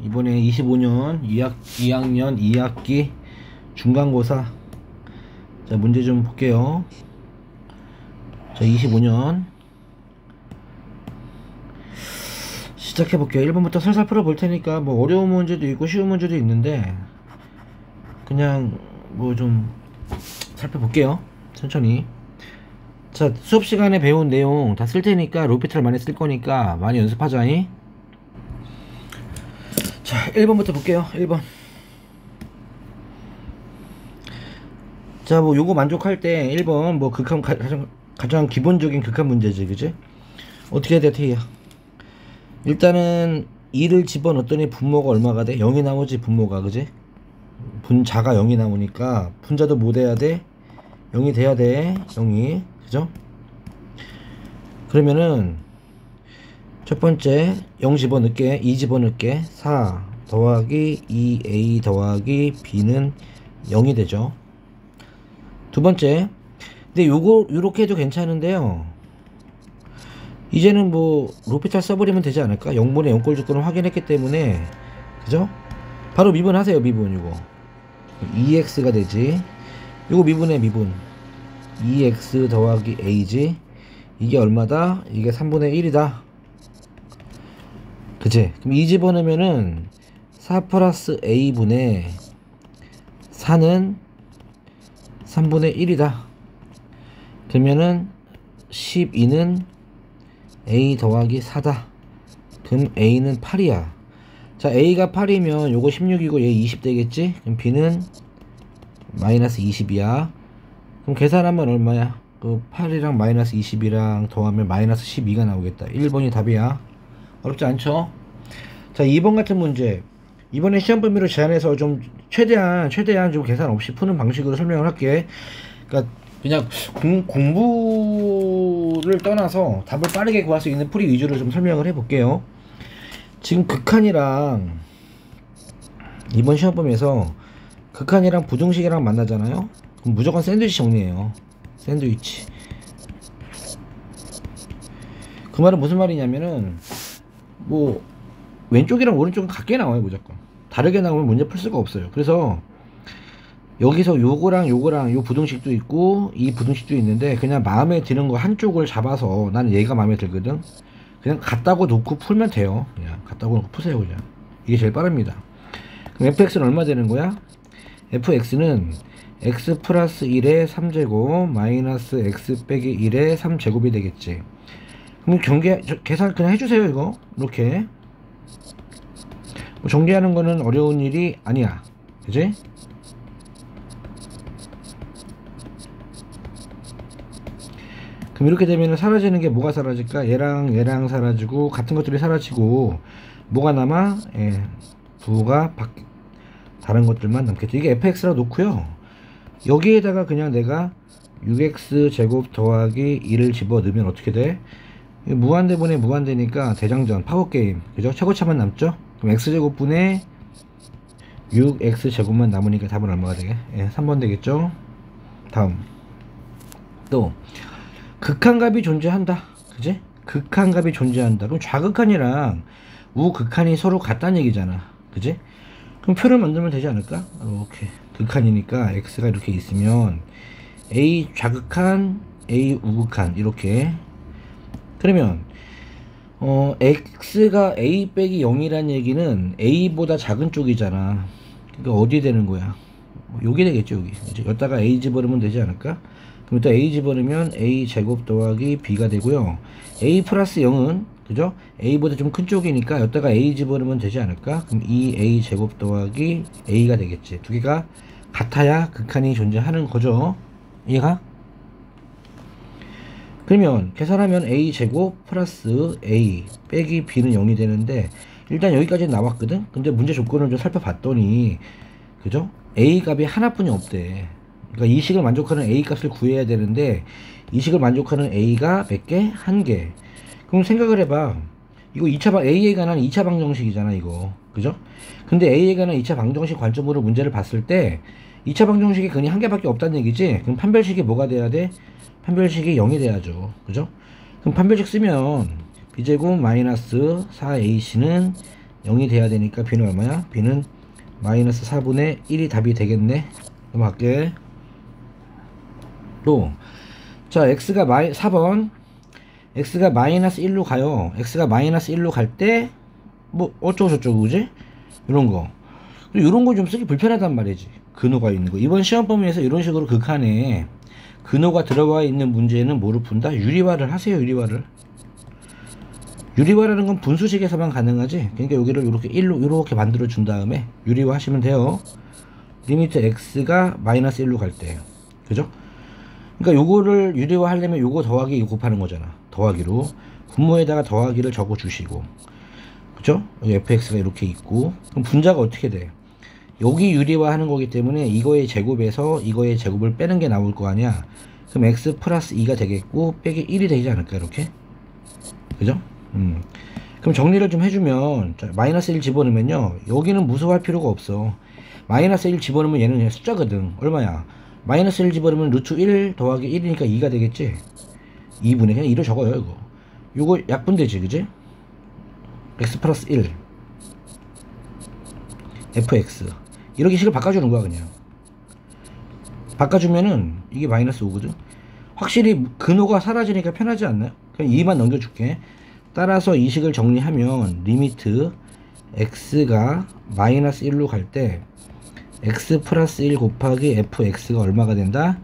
이번에 25년 2학년 2학기 중간고사. 자, 문제 좀 볼게요. 자, 25년 시작해 볼게요. 1번부터 살살 풀어 볼 테니까 뭐 어려운 문제도 있고 쉬운 문제도 있는데 그냥 뭐 좀 살펴볼게요. 천천히. 자, 수업 시간에 배운 내용 다 쓸 테니까 로피트를 많이 쓸 거니까 많이 연습하자니. 자, 1번부터 볼게요. 1번. 자, 뭐 요거 만족할 때 1번 뭐 극한 가장 기본적인 극한 문제지, 그지? 어떻게 해야 돼, 태희야? 일단은 2를 집어넣었더니 분모가 얼마가 돼? 0이 나오지, 분모가, 그지? 분자가 0이 나오니까 분자도 뭐 돼야 돼? 0이 돼야 돼. 0이, 그죠? 그러면은 첫 번째 0 집어넣을게. 2 집어넣을게. 4 더하기 2a 더하기 b는 0이 되죠. 두 번째, 근데 요거 요렇게 해도 괜찮은데요, 이제는 뭐 로피탈 써버리면 되지 않을까? 0분의 0꼴 조건을 확인했기 때문에, 그죠? 바로 미분하세요. 미분. 요거 2x가 되지. 요거 미분해. 미분 2x 더하기 a지. 이게 얼마다? 이게 3분의 1이다, 그치? 그럼 2 집어넣으면은 4 플러스 a분의 4는 3분의 1이다. 그러면은 12는 a 더하기 4다. 그럼 a는 8이야. 자, a가 8이면 요거 16이고 얘 20 되겠지? 그럼 b는 마이너스 20이야. 그럼 계산하면 얼마야? 그 8이랑 마이너스 20이랑 더하면 마이너스 12가 나오겠다. 1번이 답이야. 어렵지 않죠? 자, 2번 같은 문제. 이번에 시험 범위로 제한해서 좀 최대한 좀 계산 없이 푸는 방식으로 설명을 할게. 그러니까 그냥 공부를 떠나서 답을 빠르게 구할 수 있는 풀이 위주로 좀 설명을 해볼게요. 지금 극한이랑 이번 시험 범위에서 극한이랑 부등식이랑 만나잖아요. 그럼 무조건 샌드위치 정리해요. 샌드위치. 그 말은 무슨 말이냐면은 뭐 왼쪽이랑 오른쪽은 같게 나와요. 무조건 다르게 나오면 문제 풀 수가 없어요. 그래서 여기서 요거랑 요 부등식도 있고 이 부등식도 있는데 그냥 마음에 드는 거 한쪽을 잡아서, 나는 얘가 마음에 들거든, 그냥 갖다고 놓고 풀면 돼요. 그냥 갖다고 놓고 푸세요. 그냥 이게 제일 빠릅니다. 그럼 fx는 얼마 되는 거야? fx는 x 플러스 1의 3제곱 마이너스 x 빼기 1의 3제곱이 되겠지. 그럼 계산 그냥 해주세요. 이거 이렇게 정리하는 거는 어려운 일이 아니야, 그지? 그럼 이렇게 되면 사라지는 게 뭐가 사라질까? 얘랑 사라지고 같은 것들이 사라지고 뭐가 남아? 부가 다른 것들만 남겠죠. 이게 fx라 놓고요, 여기에다가 그냥 내가 6x 제곱 더하기 1을 집어넣으면 어떻게 돼? 무한대분의 무한대니까 대장전 파워게임, 그죠? 최고차만 남죠? 그럼 x제곱분의 6x제곱만 남으니까 답은 얼마가 되게? 3번 되겠죠? 다음 또 극한값이 존재한다, 그지? 극한값이 존재한다. 그럼 좌극한이랑 우극한이 서로 같다는 얘기잖아, 그지? 그럼 표를 만들면 되지 않을까? 이렇게 극한이니까 x가 이렇게 있으면 a 좌극한, a 우극한, 이렇게. 그러면 x가 a 빼기 0이란 얘기는 a보다 작은 쪽이잖아. 그러니까 어디 되는 거야? 여기 되겠죠. 여기. 여기다가 a 집어넣으면 되지 않을까? 그럼 또 a 집어넣으면 a 제곱 더하기 b가 되고요. a 플러스 0은, 그죠? a보다 좀 큰 쪽이니까 여기다가 a 집어넣으면 되지 않을까? 그럼 2a 제곱 더하기 a가 되겠지. 두 개가 같아야 극한이 존재하는 거죠. 이해가? 그러면 계산하면 a 제곱 플러스 a 빼기 b는 0이 되는데, 일단 여기까지 나왔거든. 근데 문제 조건을 좀 살펴봤더니, 그죠? a 값이 하나뿐이 없대. 그러니까 이 식을 만족하는 a 값을 구해야 되는데 이 식을 만족하는 a가 몇 개? 한 개. 그럼 생각을 해봐. 이거 a에 관한 2차 방정식이잖아, 이거. 그죠? 근데 a에 관한 2차 방정식 관점으로 문제를 봤을 때 2차 방정식이 근이 한 개밖에 없다는 얘기지. 그럼 판별식이 뭐가 돼야 돼? 판별식이 0이 돼야죠. 그죠? 그럼 판별식 쓰면 b제곱 마이너스 4ac는 0이 돼야 되니까 b는 얼마야? b는 마이너스 4분의 1이 답이 되겠네. 넘어갈게. 또, 자, x가 4번. x가 마이너스 1로 가요. x가 마이너스 1로 갈 때, 뭐, 어쩌고저쩌고, 그지? 이런 거. 이런 거 좀 쓰기 불편하단 말이지. 근호가 있는 거. 이번 시험 범위에서 이런 식으로 극한에 근호가 들어가 있는 문제는 뭐를 푼다? 유리화를 하세요, 유리화를. 유리화라는 건 분수식에서만 가능하지. 그러니까 여기를 이렇게 1로 이렇게 만들어 준 다음에 유리화 하시면 돼요. 리미트 x가 마이너스 1로 갈 때예요. 그죠? 그러니까 요거를 유리화 하려면 요거 더하기 이거 곱하는 거잖아. 더하기로 분모에다가 더하기를 적어 주시고, 그죠? 여기 fx가 이렇게 있고, 그럼 분자가 어떻게 돼? 여기 유리화 하는 거기 때문에 이거의 제곱에서 이거의 제곱을 빼는 게 나올 거 아니야. 그럼 x 플러스 2가 되겠고 빼기 1이 되지 않을까, 이렇게? 그죠? 그럼 정리를 좀 해주면, 자, 마이너스 1 집어넣으면요, 여기는 무서워할 필요가 없어. 마이너스 1 집어넣으면 얘는 그냥 숫자거든. 얼마야? 마이너스 1 집어넣으면 루트 1 더하기 1이니까 2가 되겠지? 2분의 그냥 2로 적어요, 이거. 요거 약분되지, 그지? x 플러스 1 fx 이렇게 식을 바꿔주는 거야. 그냥 바꿔주면은 이게 마이너스 5거든. 확실히 근호가 사라지니까 편하지 않나요? 그냥 2만 넘겨줄게. 따라서 이 식을 정리하면 리미트 x가 마이너스 1로 갈 때 x 플러스 1 곱하기 fx가 얼마가 된다?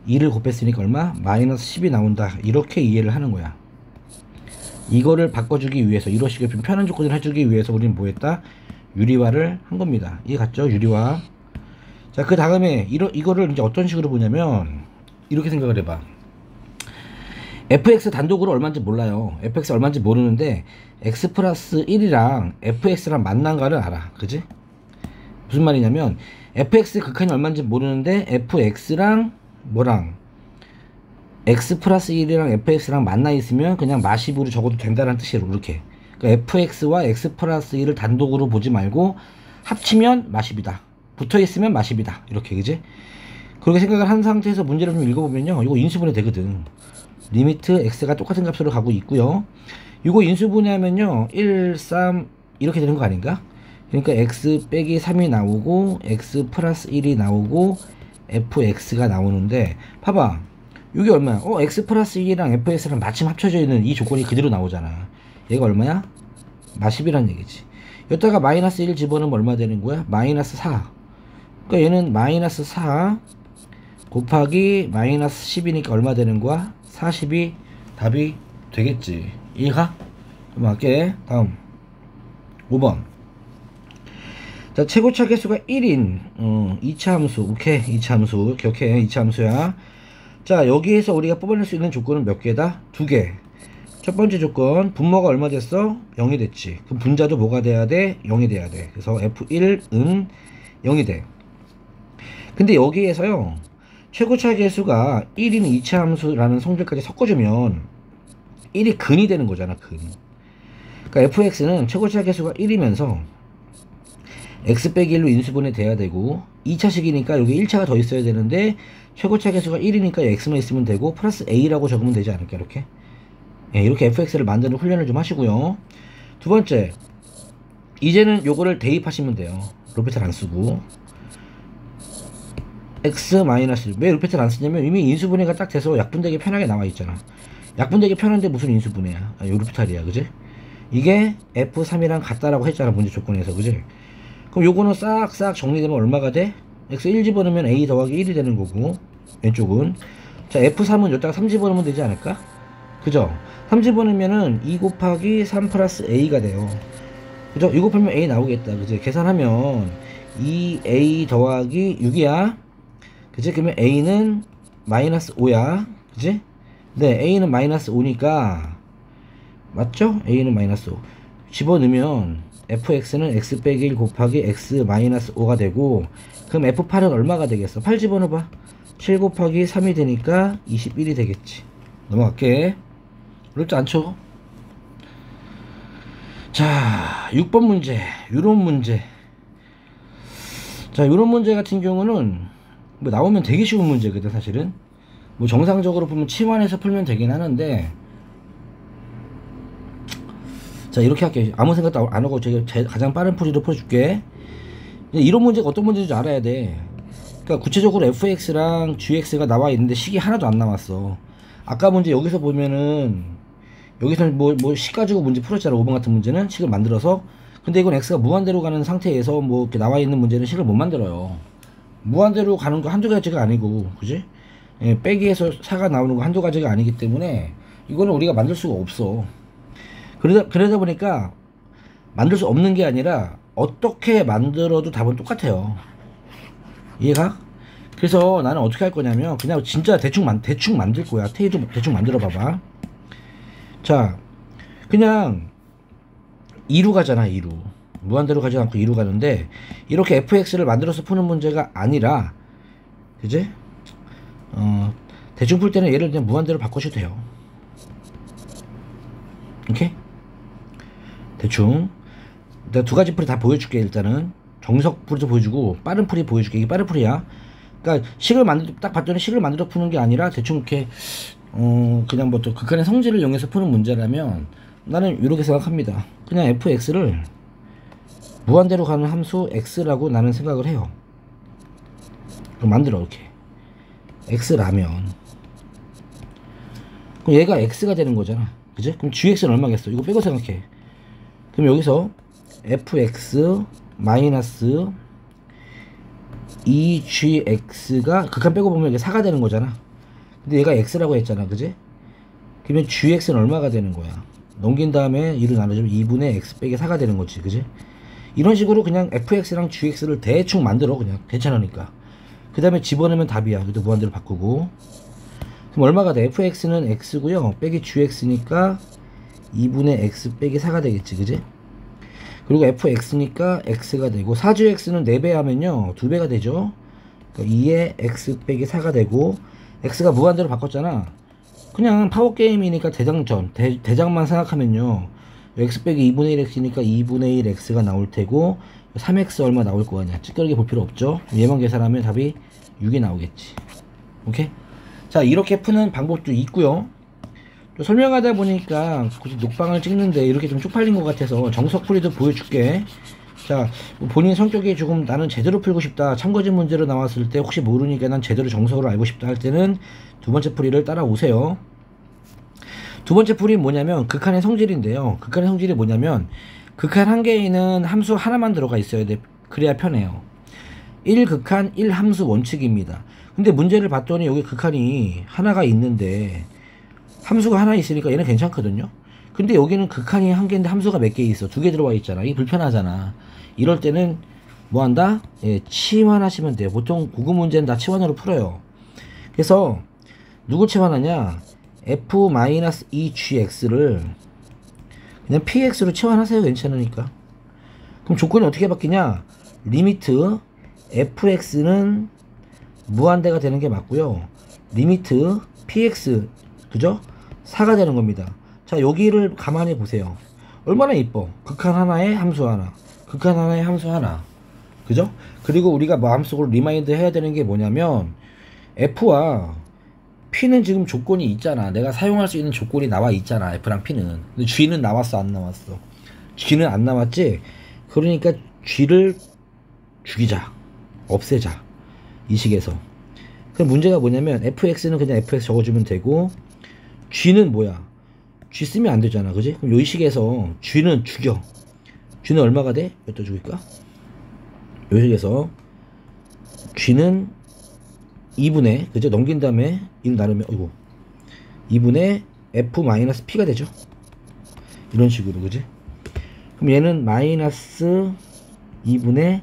2를 곱했으니까 얼마? 마이너스 10이 나온다. 이렇게 이해를 하는 거야. 이거를 바꿔주기 위해서, 이런 식의 좀 편한 조건을 해주기 위해서 우리는 뭐 했다? 유리화를 한 겁니다. 이해 갔죠? 유리화. 자, 그 다음에 이거를 이제 어떤 식으로 보냐면 이렇게 생각을 해봐. fx 단독으로 얼마인지 몰라요. fx 얼마인지 모르는데 x 플러스 1이랑 fx랑 만난가를 알아. 그지? 무슨 말이냐면 fx 극한이 얼마인지 모르는데 fx랑 뭐랑 x 플러스 1이랑 fx랑 만나 있으면 그냥 마십으로 적어도 된다는 뜻이에요. 이렇게. 그러니까 fx와 x 플러스 1을 단독으로 보지 말고 합치면 마십이다. 붙어 있으면 마십이다. 이렇게, 그지? 그렇게 생각을 한 상태에서 문제를 좀 읽어보면요, 이거 인수분해 되거든. 리미트 x가 똑같은 값으로 가고 있고요. 이거 인수분해하면요 1, 3 이렇게 되는 거 아닌가? 그러니까 x 빼기 3이 나오고 x 플러스 1이 나오고 fx가 나오는데, 봐봐, 이게 얼마야? x 플러스 2랑 fx랑 마침 합쳐져 있는 이 조건이 그대로 나오잖아. 얘가 얼마야? 마십이란 얘기지. 여기다가 마이너스 1 집어넣으면 얼마 되는 거야? 마이너스 4. 그러니까 얘는 마이너스 4 곱하기 마이너스 10이니까 얼마 되는 거야? 40이 답이 되겠지. 이해가? 그럼 할게. 다음 5번. 자, 최고차 개수가 1인 2차 함수. 오케이. 2차 함수 기억해. 2차 함수야. 자, 여기에서 우리가 뽑아낼 수 있는 조건은 몇 개다? 2개. 첫 번째 조건, 분모가 얼마 됐어? 0이 됐지. 그럼 분자도 뭐가 돼야 돼? 0이 돼야 돼. 그래서 f1은 0이 돼. 근데 여기에서요, 최고차 계수가 1인 2차 함수라는 성질까지 섞어주면 1이 근이 되는 거잖아, 근. 그러니까 fx는 최고차 계수가 1이면서 x 빼기 1로 인수분해 돼야 되고, 2차식이니까 여기 1차가 더 있어야 되는데 최고차 계수가 1이니까 x만 있으면 되고 플러스 a라고 적으면 되지 않을까, 이렇게. 예, 이렇게 fx를 만드는 훈련을 좀 하시고요. 두 번째, 이제는 요거를 대입하시면 돼요. 로피탈 안 쓰고. x 마이너스, 왜 로피탈 안 쓰냐면 이미 인수분해가 딱 돼서 약분되기 편하게 나와 있잖아. 약분되기 편한데 무슨 인수분해야? 아, 요 로피탈이야, 그지? 이게 f3이랑 같다라고 했잖아, 문제 조건에서, 그지? 그럼 요거는 싹싹 정리되면 얼마가 돼? x 1 집어넣으면 a 더하기 1이 되는 거고, 왼쪽은. 자, f3은 여기다가 3 집어넣으면 되지 않을까? 그죠? 3 집어넣으면은 2 곱하기 3 플러스 a가 돼요. 그죠? 2 곱하면 a 나오겠다. 그지? 계산하면 2a 더하기 6이야. 그지? 그러면 a는 마이너스 5야. 그지? 네, a는 마이너스 5니까, 맞죠? a는 마이너스 5. 집어넣으면 fx는 x 빼기 1 곱하기 x 마이너스 5가 되고, 그럼 f8은 얼마가 되겠어? 8 집어넣어봐. 7 곱하기 3이 되니까 21이 되겠지. 넘어갈게. 어렵지 않죠? 자, 6번 문제. 요런 문제. 자, 요런 문제 같은 경우는 뭐 나오면 되게 쉬운 문제거든, 사실은. 뭐 정상적으로 보면 치환해서 풀면 되긴 하는데, 자, 이렇게 할게. 아무 생각도 안 하고 제가 가장 빠른 풀이로 풀어줄게. 이런 문제가 어떤 문제인지 알아야 돼. 그러니까 구체적으로 fx랑 gx가 나와 있는데 식이 하나도 안 나왔어. 아까 문제 여기서 보면은 여기서 식 가지고 문제 풀었잖아. 5번 같은 문제는 식을 만들어서. 근데 이건 x가 무한대로 가는 상태에서 뭐 이렇게 나와 있는 문제는 식을 못 만들어요. 무한대로 가는 거 한두 가지가 아니고, 그지? 예, 빼기에서 4가 나오는 거 한두 가지가 아니기 때문에 이거는 우리가 만들 수가 없어. 그러다 보니까 만들 수 없는 게 아니라 어떻게 만들어도 답은 똑같아요. 이해가? 그래서 나는 어떻게 할 거냐면 그냥 진짜 대충 만들 거야. 테이블 대충 만들어 봐봐. 자, 그냥 2루 가잖아. 2루 무한대로 가지 않고 2루 가는데 이렇게 fx를 만들어서 푸는 문제가 아니라, 그지? 대충 풀 때는 얘를 그냥 무한대로 바꾸셔도 돼요. 오케이? 대충 내가 두 가지 풀이 다 보여줄게. 일단은 정석 풀이도 보여주고 빠른 풀이 보여줄게. 이게 빠른 풀이야. 그러니까 식을 딱 봤더니 식을 만들어 푸는 게 아니라 대충 이렇게 그냥 뭐 또 극한의 성질을 이용해서 푸는 문제라면 나는 이렇게 생각합니다. 그냥 fx를 무한대로 가는 함수 x라고 나는 생각을 해요. 그럼 만들어. 이렇게 x라면 그럼 얘가 x가 되는 거잖아. 그지? 그럼 gx는 얼마겠어? 이거 빼고 생각해. 그럼 여기서 fx 마이너스 2gx가 극한 빼고 보면 이게 4가 되는 거잖아. 근데 얘가 x라고 했잖아. 그지? 그러면 gx는 얼마가 되는 거야? 넘긴 다음에 2로 나눠주면 2분의 x 빼기 4가 되는 거지. 그지? 이런 식으로 그냥 fx랑 gx를 대충 만들어. 그냥 괜찮으니까. 그 다음에 집어넣으면 답이야. 그래도 무한대로 바꾸고. 그럼 얼마가 돼? fx는 x고요 빼기 gx니까 2분의 x 빼기 4가 되겠지. 그지? 그리고 fx니까 x가 되고 4gx는 4배 하면요 2배가 되죠. 그러니까 2의 x 빼기 4가 되고 x가 무한대로 바꿨잖아. 그냥 파워게임이니까 대장만 생각하면요 x 빼기 2분의 1x니까 2분의 1x가 나올 테고 3x 얼마 나올 거 아니야. 찌끄러기 볼 필요 없죠. 얘만 계산하면 답이 6이 나오겠지. 오케이? 자, 이렇게 푸는 방법도 있고요. 또 설명하다 보니까 굳이 녹방을 찍는데 이렇게 좀 쪽팔린 것 같아서 정석풀이도 보여줄게. 자, 본인 성격이 조금 나는 제대로 풀고 싶다, 참고진 문제로 나왔을 때 혹시 모르니까 난 제대로 정석으로 알고 싶다 할 때는 두 번째 풀이를 따라오세요. 두 번째 풀이는 뭐냐면 극한의 성질인데요. 극한의 성질이 뭐냐면 극한 한 개에는 함수 하나만 들어가 있어야 돼. 그래야 편해요. 1극한 1함수 원칙입니다. 근데 문제를 봤더니 여기 극한이 하나가 있는데 함수가 하나 있으니까 얘는 괜찮거든요. 근데 여기는 극한이 한 개인데 함수가 몇 개 있어. 2개 들어와 있잖아. 이게 불편하잖아. 이럴 때는 뭐 한다? 예, 치환하시면 돼요. 보통 고급 문제는 다 치환으로 풀어요. 그래서 누구 치환하냐? f-2gx를 그냥 px로 치환하세요. 괜찮으니까. 그럼 조건이 어떻게 바뀌냐? 리미트 fx는 무한대가 되는 게 맞고요. 리미트 px, 그죠? 4가 되는 겁니다. 자, 여기를 가만히 보세요. 얼마나 이뻐. 극한 하나에 함수 하나, 극한 하나에 함수 하나, 그죠? 그리고 우리가 마음속으로 리마인드 해야 되는 게 뭐냐면 f와 p는 지금 조건이 있잖아. 내가 사용할 수 있는 조건이 나와 있잖아. f랑 p는. 근데 g는 나왔어, 안 나왔어? g는 안 나왔지? 그러니까 g를 죽이자, 없애자, 이 식에서. 그럼 문제가 뭐냐면 fx는 그냥 fx 적어주면 되고 g는 뭐야? g 쓰면 안 되잖아. 그지? 그럼 요 식에서 g는 죽여. g는 얼마가 돼? 몇 더 죽일까? 요 식에서 g는 2분의, 그죠? 넘긴 다음에 1 나누면, 어이구, 2분의 f-p가 되죠. 이런 식으로. 그지? 그럼 얘는 마이너스 2분의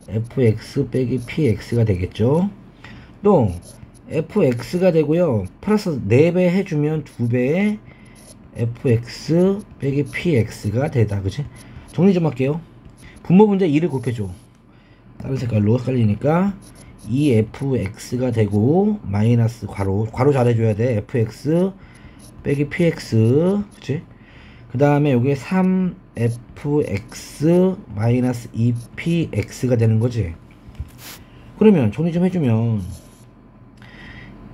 fx 빼기 px가 되겠죠. 또 fx가 되고요. 플러스 4배 해주면 2배의 fx 빼기 px가 되다. 그치? 정리 좀 할게요. 분모 문제 2를 곱해줘. 다른 색깔로 헷갈리니까 2fx가 되고 마이너스 괄호 잘해줘야 돼. fx 빼기 px, 그치? 그 다음에 여기에 3fx 마이너스 2px가 되는 거지. 그러면 정리 좀 해주면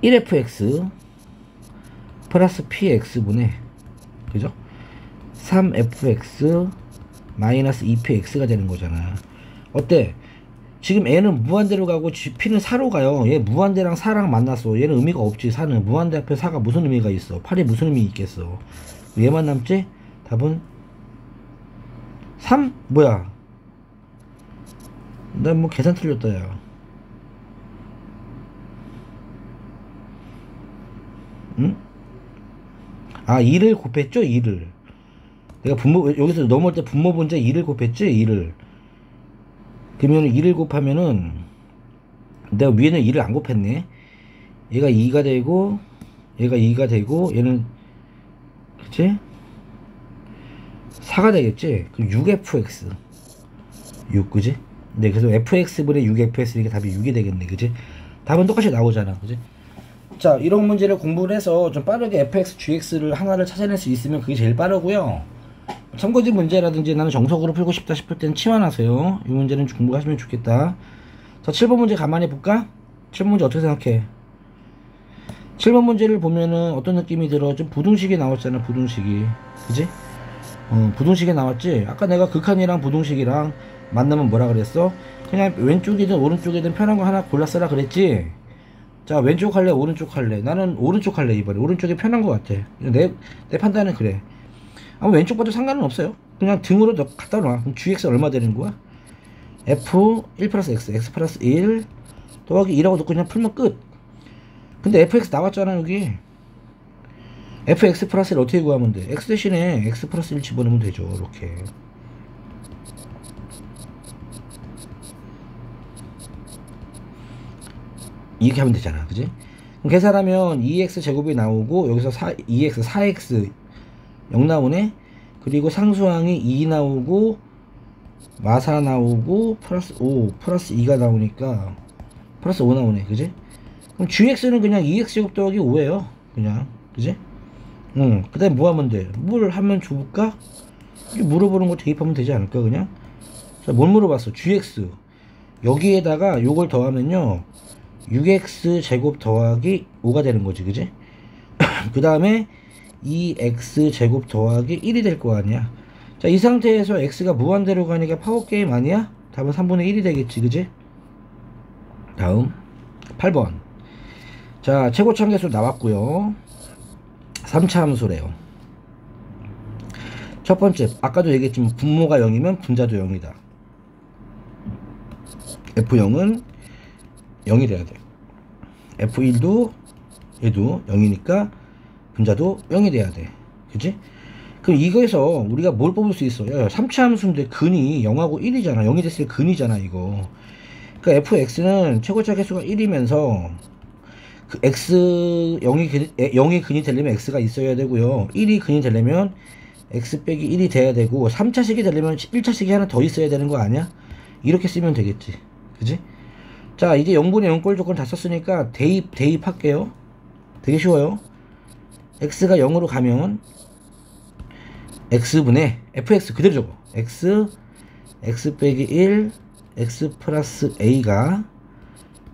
1fx 플러스 px분의, 그죠? 3fx 마이너스 2px가 되는 거잖아. 어때? 지금 N은 무한대로 가고 P는 4로 가요. 얘 무한대랑 4랑 만났어. 얘는 의미가 없지. 4는 무한대 앞에 4가 무슨 의미가 있어? 8이 무슨 의미 있겠어? 얘만 남지? 답은 3? 뭐야? 난 뭐 계산 틀렸다 야. 응? 아 2를 곱했죠? 2를 내가 분모 여기서 넘어올 때 분모 분자 2를 곱했지? 2를 그러면 2를 곱하면은 내가 위에는 2를 안 곱했네. 얘가 2가 되고 얘가 2가 되고 얘는 그치? 4가 되겠지? 그럼 6fx 6 그지? 네 그래서 fx분의 6fx 이게 답이 6이 되겠네 그지? 답은 똑같이 나오잖아 그지? 자 이런 문제를 공부를 해서 좀 빠르게 fx, gx를 하나를 찾아낼 수 있으면 그게 제일 빠르고요. 참고지 문제라든지 나는 정석으로 풀고 싶다 싶을 때는 치환하세요. 이 문제는 공부하시면 좋겠다. 자 7번 문제 가만히 볼까? 7번 문제 어떻게 생각해? 7번 문제를 보면은 어떤 느낌이 들어? 좀 부등식이 나왔잖아 부등식이 그지? 부등식이 나왔지? 아까 내가 극한이랑 부등식이랑 만나면 뭐라 그랬어? 그냥 왼쪽이든 오른쪽이든 편한 거 하나 골라 쓰라 그랬지? 자 왼쪽 할래 오른쪽 할래? 나는 오른쪽 할래. 이번에 오른쪽이 편한 것 같아. 내 판단은 그래. 아마 왼쪽 봐도 상관은 없어요. 그냥 등으로 갖다 놔. 그럼 gx 얼마 되는 거야? f 1 플러스 x x 플러스 1 더하기 2라고 넣고 그냥 풀면 끝. 근데 fx 나왔잖아 여기. fx 플러스 1 어떻게 구하면 돼? x 대신에 x 플러스 1 집어넣으면 되죠. 이렇게 이렇게 하면 되잖아 그지? 그럼 계산하면 2x 제곱이 나오고 여기서 2x 4x 0 나오네. 그리고 상수항이 2 나오고 마사 나오고 플러스 5 플러스 2가 나오니까 플러스 5 나오네 그지? 그럼 gx는 그냥 2x 제곱 더하기 5예요 그냥 그지? 그 다음에 뭐 하면 돼? 뭘 하면 좋을까? 물어보는 거 대입하면 되지 않을까 그냥? 자, 뭘 물어봤어? gx 여기에다가 요걸 더하면요 6x 제곱 더하기 5가 되는 거지 그지? 그 다음에 2x 제곱 더하기 1이 될 거 아니야. 자 이 상태에서 x가 무한대로 가니까 파워게임 아니야? 답은 3분의 1이 되겠지 그지? 다음 8번 자 최고차함계수 나왔고요 3차 함수래요. 첫 번째 아까도 얘기했지만 분모가 0이면 분자도 0이다. f0은 0이 돼야 돼. f1도 얘도 0이니까 분자도 0이 돼야 돼. 그치? 그럼 이거에서 우리가 뭘 뽑을 수 있어? 야, 3차 함수인데 근이 0하고 1이잖아. 0이 됐을 때 근이잖아 이거. 그러니까 fx는 최고차 개수가 1이면서 그 x 0이 근이 되려면 x가 있어야 되고요. 1이 근이 되려면 x 빼기 1이 돼야 되고 3차식이 되려면 1차식이 하나 더 있어야 되는 거 아니야? 이렇게 쓰면 되겠지. 그지? 자 이제 0분의 0꼴 조건 다 썼으니까 대입할게요. 되게 쉬워요. x가 0으로 가면 x분의 fx 그대로 적어. x 빼기 1 x 플러스 a가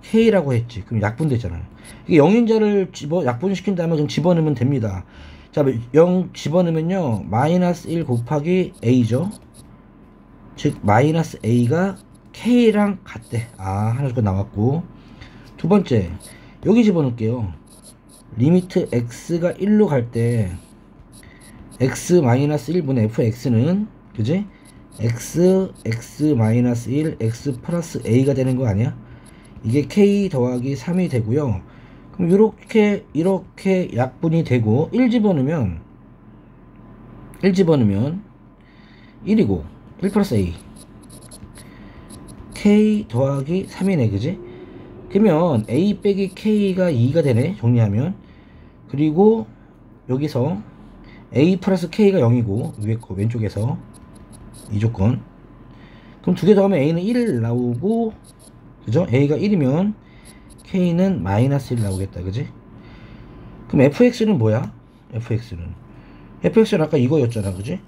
k라고 했지. 그럼 약분되잖아요. 이게 0인자를 약분시킨 다음에 그럼 집어넣으면 됩니다. 자 0 집어넣으면요 마이너스 1 곱하기 a죠. 즉 마이너스 a가 k랑 같대. 아 하나 더 나왔고 두 번째 여기 집어넣을게요. 리미트 x가 1로 갈 때 x 마이너스 1분의 fx는 그지? x 마이너스 1 x 플러스 a가 되는 거 아니야? 이게 k 더하기 3이 되고요. 그럼 이렇게 약분이 되고 1 집어넣으면 1이고 1 플러스 a k 더하기 3이네 그지? 그러면 a 빼기 k가 2가 되네 정리하면. 그리고 여기서 a 플러스 k가 0이고 위에 거 왼쪽에서 이 조건. 그럼 두 개 더하면 a는 1 나오고 그죠? a가 1이면 k는 마이너스 1 나오겠다 그지? 그럼 fx는 뭐야? fx는 아까 이거였잖아 그지?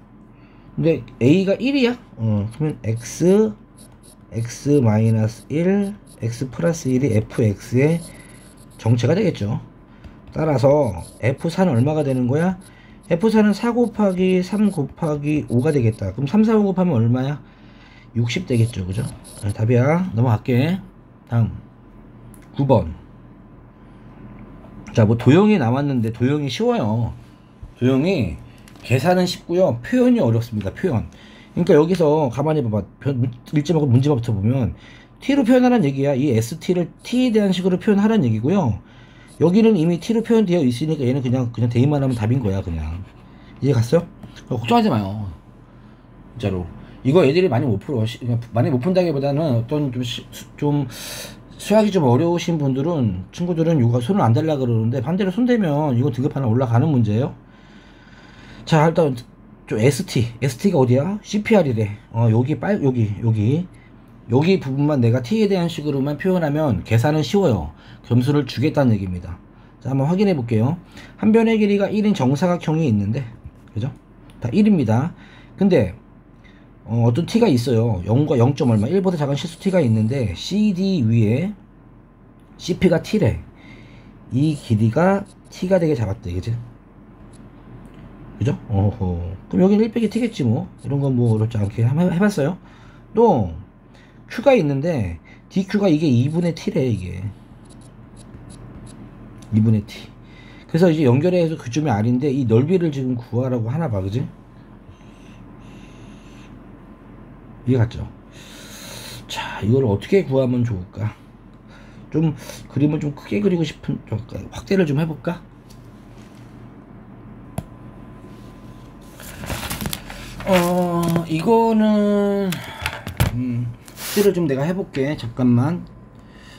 근데 a가 1이야? 그러면 x 마이너스 1 x 플러스 1이 fx의 정체가 되겠죠. 따라서 f4는 얼마가 되는 거야? F4는 4 곱하기 3 곱하기 5가 되겠다. 그럼 3, 4, 5 곱하면 얼마야? 60 되겠죠. 그죠? 네, 답이야. 넘어갈게. 다음 9번. 자, 뭐 도형이 나왔는데 도형이 쉬워요. 도형이 계산은 쉽고요. 표현이 어렵습니다. 표현. 그러니까 여기서 가만히 봐봐. 일점하고 문제부터 보면 t로 표현하라는 얘기야. 이 st를 t에 대한 식으로 표현하라는 얘기고요. 여기는 이미 t로 표현되어 있으니까 얘는 그냥 대입만 하면 답인 거야. 그냥 이해 갔어? 걱정하지 마요. 진짜로 이거 애들이 많이 못 풀어. 많이 못 푼다기보다는 어떤 좀 수학이 좀 어려우신 분들은, 친구들은 이거 손을 안 대려 그러는데 반대로 손 대면 이거 등급 하나 올라가는 문제예요. 자, 일단 좀 ST가 어디야? CPR이래. 여기 부분만 내가 t에 대한 식으로만 표현하면 계산은 쉬워요. 점수를 주겠다는 얘기입니다. 자, 한번 확인해 볼게요. 한 변의 길이가 1인 정사각형이 있는데, 그죠? 다 1입니다. 근데 어떤 t가 있어요. 0과 0. 얼마 1보다 작은 실수 t가 있는데 CD 위에 CP가 t래. 이 길이가 t가 되게 잡았대. 그지? 그죠? 그럼 여기는 1 빼기 t겠지 뭐. 이런 건 뭐 어렵지 않게 한번 해봤어요. 또 q가 있는데 dq가 이게 2분의 t래. 이게 2분의 t. 그래서 이제 연결해서 그쯤이 r인데 이 넓이를 지금 구하라고 하나 봐. 그지? 이해 갔죠? 자, 이걸 어떻게 구하면 좋을까? 좀 그림을 좀 크게 그리고 싶은, 확대를 좀 해볼까? 이거는 확대를 좀 내가 해볼게. 잠깐만.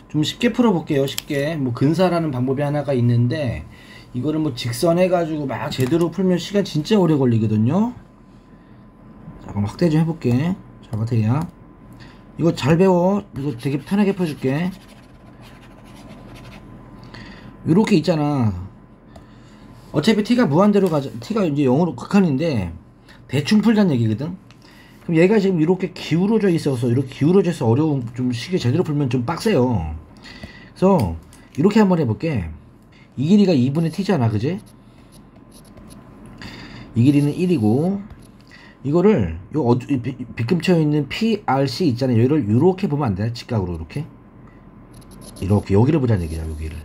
좀 쉽게 풀어볼게요. 쉽게. 뭐 근사라는 방법이 하나가 있는데 이거를 뭐 직선 해가지고 막 제대로 풀면 시간 진짜 오래 걸리거든요. 잠깐 확대 좀 해볼게. 자, 마태야, 이거 잘 배워. 이거 되게 편하게 풀어줄게. 이렇게 있잖아. 어차피 t가 무한대로 가자. t가 이제 0으로 극한인데 대충 풀자는 얘기거든. 그럼 얘가 지금 이렇게 기울어져 있어서, 이렇게 기울어져 있어 어려운, 좀 쉽게 제대로 풀면 좀 빡세요. 그래서 이렇게 한번 해볼게. 이 길이가 2분의 t잖아. 그지? 이 길이는 1이고 이거를 요 빗금쳐 있는 PRC 있잖아요. 얘를 이렇게 보면 안 돼. 직각으로 이렇게 여기를 보자는 얘기야. 여기를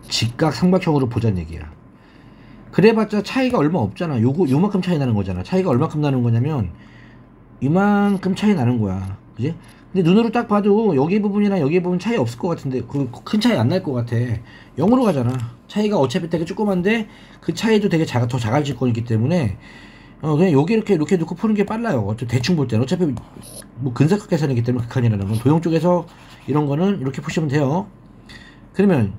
직각 삼각형으로 보자는 얘기야. 그래봤자 차이가 얼마 없잖아. 요만큼 차이 나는 거잖아. 차이가 얼마큼 나는 거냐면 이만큼 차이 나는 거야. 그지? 근데 눈으로 딱 봐도 여기 부분이랑 여기 부분 차이 없을 것 같은데 그 큰 차이 안 날 것 같아. 0으로 가잖아. 차이가 어차피 되게 조그만데 그 차이도 되게 더 작아질 거기 때문에 그냥 여기 이렇게 놓고 푸는 게 빨라요. 어차피 대충 볼 때는 어차피 뭐 근사각 계산이기 때문에 극한이라는 건, 도형 쪽에서 이런 거는 이렇게 푸시면 돼요. 그러면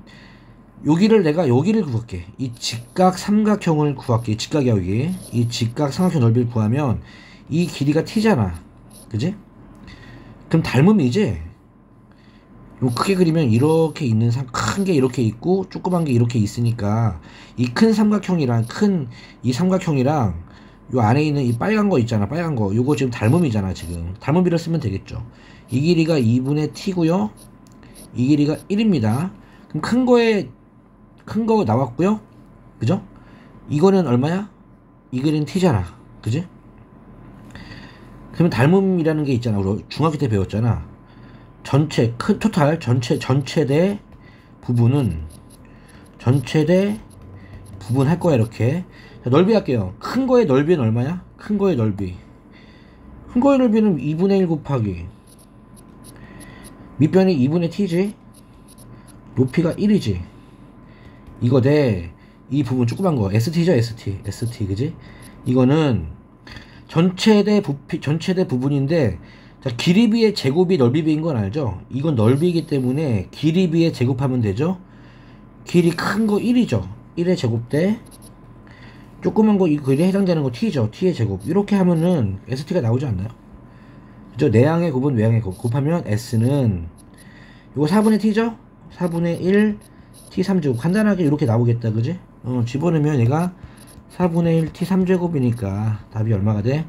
내가 여기를 구할게. 이 직각 삼각형을 구할게. 직각이야 여기. 이 직각 삼각형 넓이를 구하면 이 길이가 t잖아. 그지? 그럼 닮음이지? 요 크게 그리면 이렇게 있는 큰 게 이렇게 있고 조그만 게 이렇게 있으니까 이 큰 삼각형이랑 이 삼각형이랑 요 안에 있는 이 빨간 거 있잖아. 빨간 거. 요거 지금 닮음이잖아. 지금 닮음비를 쓰면 되겠죠. 이 길이가 2분의 t고요. 이 길이가 1입니다. 그럼 큰 거 나왔고요. 그죠? 이거는 얼마야? 이 길이는 t잖아. 그지? 그러면 닮음이라는 게 있잖아. 우리 중학교 때 배웠잖아. 전체 전체대 부분은 할 거야. 이렇게. 자, 넓이 할게요. 큰 거의 넓이는 얼마야? 큰 거의 넓이는 2분의 1 곱하기 밑변이 2분의 t지, 높이가 1이지. 이거 대 이 부분 조그만 거 ST죠. ST. 그지? 이거는 전체대 부분인데, 자, 길이비의 제곱이 넓이비인 건 알죠? 이건 넓이기 때문에 길이비의 제곱하면 되죠. 길이 큰 거 1이죠. 1의 제곱 대 조그만 거, 이 길이에 해당되는 거 t죠. t의 제곱. 이렇게 하면은 ST가 나오지 않나요? 그죠? 내항의 곱은 외항의 곱. 곱하면 S는 이거 4분의 t죠? 4분의 1 t 3제곱. 간단하게 이렇게 나오겠다. 그지? 집어넣으면 얘가 4분의 1 t 3제곱이니까 답이 얼마가 돼?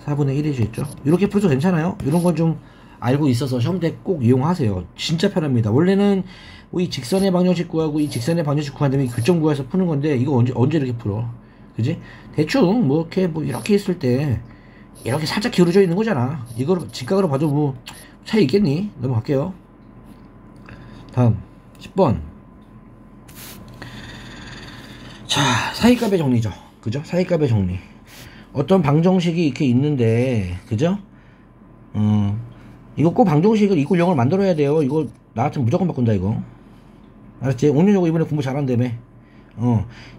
4분의 1이 됐죠? 이렇게 풀어도 괜찮아요? 이런 건 좀 알고 있어서 시험 때 꼭 이용하세요. 진짜 편합니다. 원래는 뭐 이 직선의 방정식 구하고 이 직선의 방정식 구한 다음에 교점 구해서 푸는 건데 이거 언제 이렇게 풀어? 그지? 대충 뭐 이렇게 뭐 이렇게 있을 때 이렇게 살짝 기울어져 있는 거잖아. 이걸 직각으로 봐도 뭐 차이 있겠니? 넘어갈게요. 다음 10번. 자, 사이값의 정리죠. 그죠? 사이값의 정리. 어떤 방정식이 이렇게 있는데, 그죠? 이거 꼭 방정식을 이꼴 0을 만들어야 돼요. 이거 나 같으면 무조건 바꾼다 이거. 알았지? 오늘 요거 이번에 공부 잘한다며.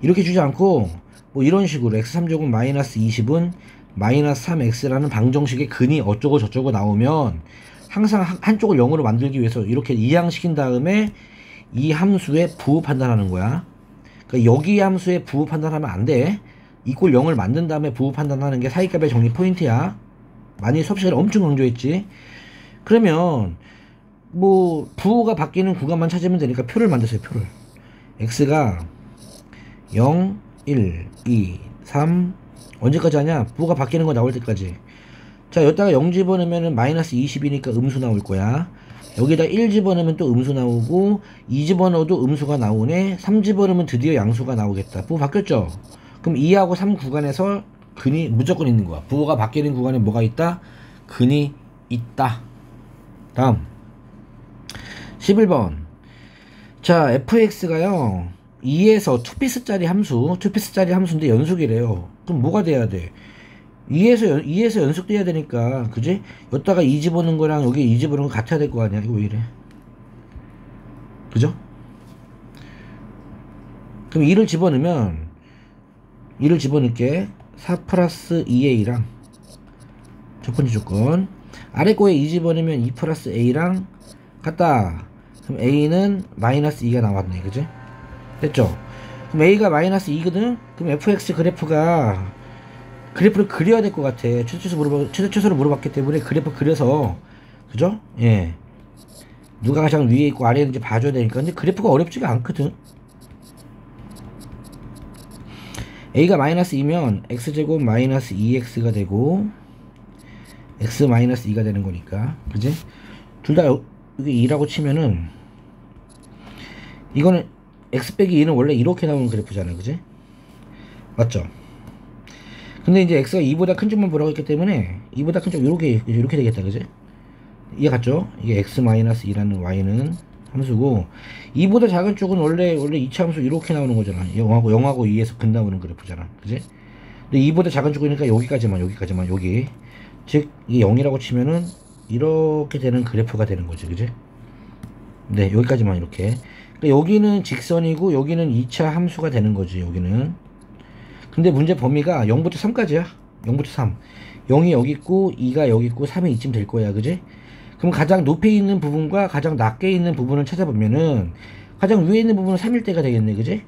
이렇게 주지 않고 뭐 이런 식으로 x3제곱 마이너스 20은 마이너스 3x라는 방정식의 근이 어쩌고 저쩌고 나오면 항상 한쪽을 0으로 만들기 위해서 이렇게 이항시킨 다음에 이 함수에 부호 판단하는 거야. 그러니까 여기 함수에 부호 판단하면 안 돼. 이꼴 0을 만든 다음에 부호 판단하는 게 사이값의 정리 포인트야. 많이 수업 시간에 엄청 강조했지. 그러면 뭐 부호가 바뀌는 구간만 찾으면 되니까 표를 만드세요. 표를. x가 0, 1, 2, 3 언제까지 하냐? 부호가 바뀌는 거 나올 때까지. 자, 여기다가 0 집어넣으면 마이너스 20이니까 음수 나올 거야. 여기다 1 집어넣으면 또 음수 나오고 2 집어넣어도 음수가 나오네. 3 집어넣으면 드디어 양수가 나오겠다. 부호 바뀌었죠? 그럼 2하고 3 구간에서 근이 무조건 있는 거야. 부호가 바뀌는 구간에 뭐가 있다? 근이 있다. 다음 11번. 자, fx가요 2에서 2피스짜리 함수, 2피스짜리 함수인데 연속이래요. 그럼 뭐가 돼야 돼? 2에서 연속돼야 되니까, 그지? 여기다가 2 집어넣은 거랑 여기 2 집어넣은 거 같아야 될 거 아니야. 이거 왜 이래? 그죠? 그럼 2를 집어넣을게. 4 플러스 2a랑 첫 번째 조건. 아래 거에 2 집어넣으면 2 플러스 a랑 같다. 그럼 a는 마이너스 2가 나왔네. 그지? 됐죠? 그럼 a가 마이너스 2거든? 그럼 fx 그래프를 그려야 될 것 같아. 최대초수로 물어봤기 때문에 그래프 그려서, 그죠? 예. 누가 가장 위에 있고 아래에 있는지 봐줘야 되니까. 근데 그래프가 어렵지가 않거든. a가 마이너스 2면 x제곱 마이너스 2x가 되고 x 마이너스 2가 되는 거니까. 그지? 둘 다 여기 2라고 치면은 이거는 x 빼기 2는 원래 이렇게 나오는 그래프잖아요. 그지? 맞죠? 근데 이제 x가 2보다 큰 쪽만 보라고 했기 때문에 2보다 큰 쪽 이렇게 되겠다. 그지? 이해 갔죠? 이게 x-2라는 y는 함수고 2보다 작은 쪽은 원래 2차 함수 이렇게 나오는 거잖아. 0하고 2에서 근 나오는 그래프잖아. 그지? 근데 2보다 작은 쪽이니까 여기까지만 여기. 즉 이게 0이라고 치면은 이렇게 되는 그래프가 되는 거지. 그지? 네, 여기까지만 이렇게. 그러니까 여기는 직선이고 여기는 2차 함수가 되는 거지. 여기는. 근데 문제 범위가 0부터 3까지야. 0부터 3. 0이 여기 있고 2가 여기 있고 3이 이쯤 될 거야. 그지? 그럼 가장 높이 있는 부분과 가장 낮게 있는 부분을 찾아보면은 가장 위에 있는 부분은 3일 때가 되겠네. 그지?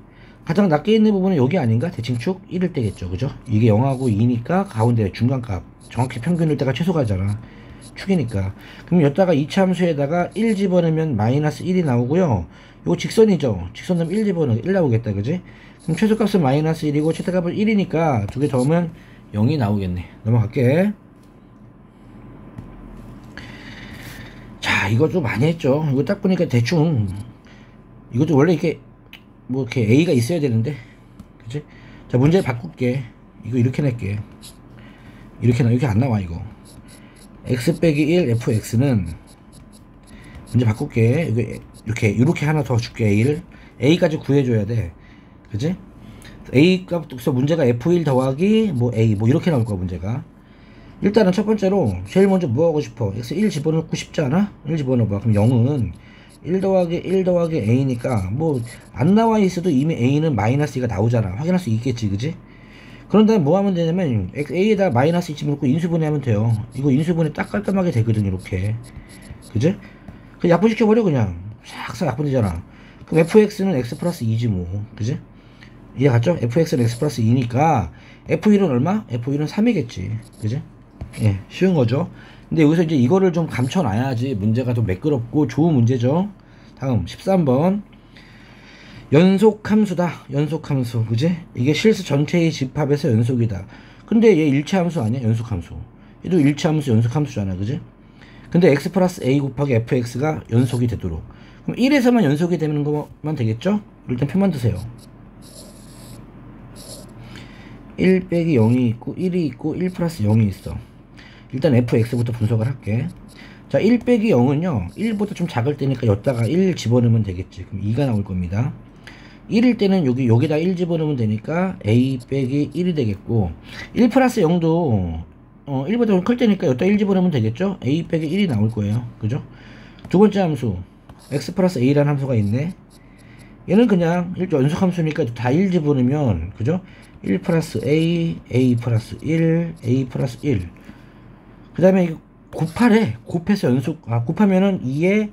가장 낮게 있는 부분은 여기 아닌가? 대칭축 1일 때겠죠. 그죠? 이게 0하고 2니까 가운데 중간값 정확히 평균일 때가 최소가잖아. 축이니까. 그럼 여기다가 2차 함수에다가 1 집어넣으면 마이너스 1이 나오고요. 이거 직선이죠. 직선 넣으면 1 집어넣으면 1 나오겠다. 그지? 그럼 최소값은 마이너스 1이고 최대값은 1이니까 두 개 더하면 0이 나오겠네. 넘어갈게. 자, 이거 좀 많이 했죠. 이거 딱 보니까 대충 이것도 원래 이렇게 뭐 이렇게 A가 있어야 되는데, 그치? 자, 문제를 바꿀게. 이거 이렇게 낼게. 이렇게 안 나와 이거. x 빼기 1 fx는 문제 바꿀게. 이거 이렇게 하나 더 줄게. A까지 구해줘야 돼. 그치? A 값에서 문제가 f1 더하기 뭐 A 뭐 이렇게 나올 거야 문제가. 일단은 첫 번째로 제일 먼저 뭐 하고 싶어? x 1 집어넣고 싶지 않아? 1 집어넣어봐. 그럼 0은 1 더하기 a니까 뭐 안 나와 있어도 이미 a는 마이너스 2가 나오잖아. 확인할 수 있겠지. 그지? 그런 다음에 뭐 하면 되냐면 a에다 마이너스 2 집어넣고 인수분해하면 돼요. 이거 인수분해 딱 깔끔하게 되거든. 이렇게. 그지? 그 약분시켜버려 그냥. 싹싹 약분되잖아. 그럼 fx는 x 플러스 2지 뭐. 그지? 이해 갔죠? fx는 x 플러스 2니까 f1은 얼마? f1은 3이겠지. 그지? 예, 쉬운 거죠. 근데 여기서 이제 이거를 좀 감춰놔야지 문제가 좀 매끄럽고 좋은 문제죠. 다음 13번. 연속함수다. 연속함수. 그지? 이게 실수 전체의 집합에서 연속이다. 근데 얘 일체함수 아니야? 연속함수. 얘도 일체함수 연속함수잖아. 그지? 근데 x 플러스 a 곱하기 fx가 연속이 되도록. 그럼 1에서만 연속이 되는 것만 되겠죠? 일단 표만 드세요. 1 빼기 0이 있고 1이 있고 1 플러스 0이 있어. 일단 fx부터 분석을 할게. 자, 1 빼기 0은요 1보다 좀 작을 때니까 여기다가 1 집어넣으면 되겠지. 그럼 2가 나올 겁니다. 1일 때는 여기다 1 집어넣으면 되니까 a 빼기 1이 되겠고, 1 플러스 0도 1보다 좀 클 때니까 여기다 1 집어넣으면 되겠죠. a 빼기 1이 나올 거예요. 그죠? 두 번째 함수 x 플러스 a라는 함수가 있네. 얘는 그냥 연속 함수니까 다 1 집어넣으면, 그죠? 1 플러스 a 플러스 1, a 플러스 1. 그 다음에 이거 곱하래. 곱해서 곱하면은 2에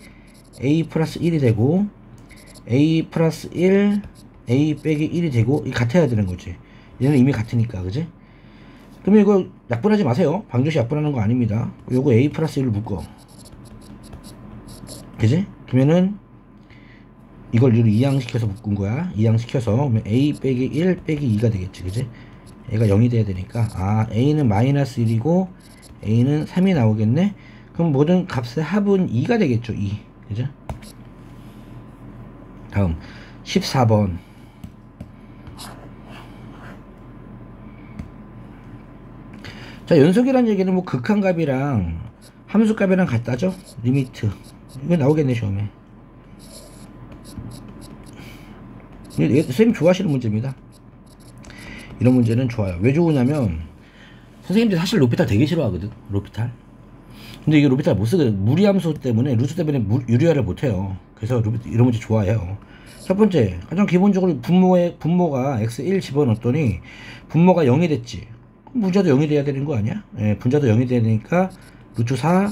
a 플러스 1이 되고, a 플러스 1, a 빼기 1이 되고, 이 같아야 되는 거지. 얘는 이미 같으니까, 그지? 그러면 이거 약분하지 마세요. 방정식 약분하는 거 아닙니다. 요거 a 플러스 1을 묶어. 그지? 그러면은 이걸 이항시켜서 묶은 거야. 이항시켜서 그러면 a 빼기 1 빼기 2가 되겠지. 그지? 얘가 0이 돼야 되니까, a는 마이너스 1이고 a는 3이 나오겠네. 그럼 모든 값의 합은 2가 되겠죠. 2. 그죠? 다음 14번. 자, 연속이라는 얘기는 뭐 극한값이랑 함수값이랑 같다죠. 리미트 이거 나오겠네 시험에. 선생님 좋아하시는 문제입니다. 이런 문제는 좋아요. 왜 좋으냐면 선생님들이 사실 로피탈 되게 싫어하거든. 로피탈. 근데 이게 로피탈 못쓰거든. 무리함수 때문에, 루트 때문에 유리화를 못해요. 그래서 이런 문제 좋아해요. 첫 번째, 가장 기본적으로 분모가 x1 집어넣었더니 분모가 0이 됐지. 분자도 0이 돼야 되는 거 아니야? 예, 분자도 0이 돼야 되니까 루트 4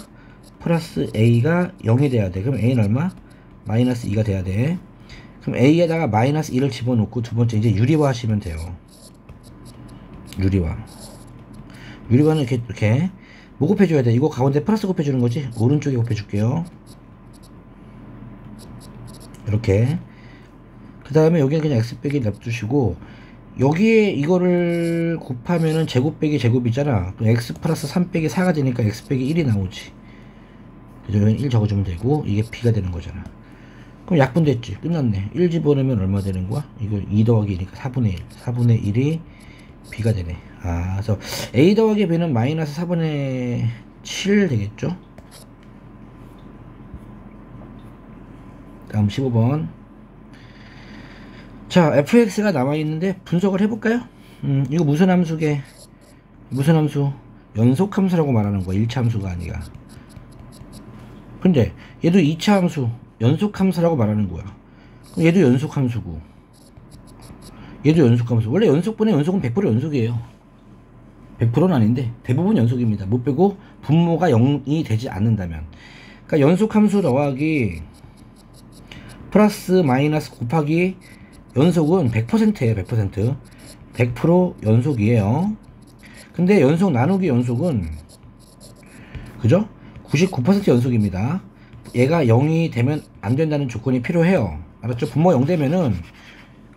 플러스 a가 0이 돼야 돼. 그럼 a는 얼마? 마이너스 2가 돼야 돼. 그럼 a에다가 마이너스 1을 집어넣고, 두 번째 이제 유리화 하시면 돼요. 유리화는 이렇게 뭐 곱해줘야 돼? 이거 가운데 플러스 곱해주는 거지? 오른쪽에 곱해줄게요. 이렇게. 그 다음에 여기는 그냥 x 빼기 냅두시고, 여기에 이거를 곱하면은 제곱 빼기 제곱이잖아. 그럼 x 플러스 3 빼기 4가 되니까 x 빼기 1이 나오지. 그죠? 여기는 1 적어주면 되고, 이게 b가 되는 거잖아. 그럼 약분됐지. 끝났네. 1 집어넣으면 얼마 되는 거야? 이거 2 더하기 2니까 4분의 1. 4분의 1이 b가 되네. 그래서 a 더하기 b는 마이너스 4분의 7 되겠죠? 다음 15번. 자, fx가 남아있는데 분석을 해볼까요? 이거 무슨 함수게? 무슨 함수? 연속함수라고 말하는 거야. 1차 함수가 아니라. 근데 얘도 2차 함수, 연속함수라고 말하는 거야. 그럼 얘도 연속함수고, 얘도 연속함수. 원래 연속분의 연속은 100% 연속이에요. 100%는 아닌데 대부분 연속입니다. 못 빼고 분모가 0이 되지 않는다면. 그러니까 연속함수 더하기 플러스 마이너스 곱하기 연속은 100%예요. 100%. 100% 연속이에요. 근데 연속 나누기 연속은, 그죠? 99% 연속입니다. 얘가 0이 되면 안 된다는 조건이 필요해요. 알았죠? 분모가 0 되면은,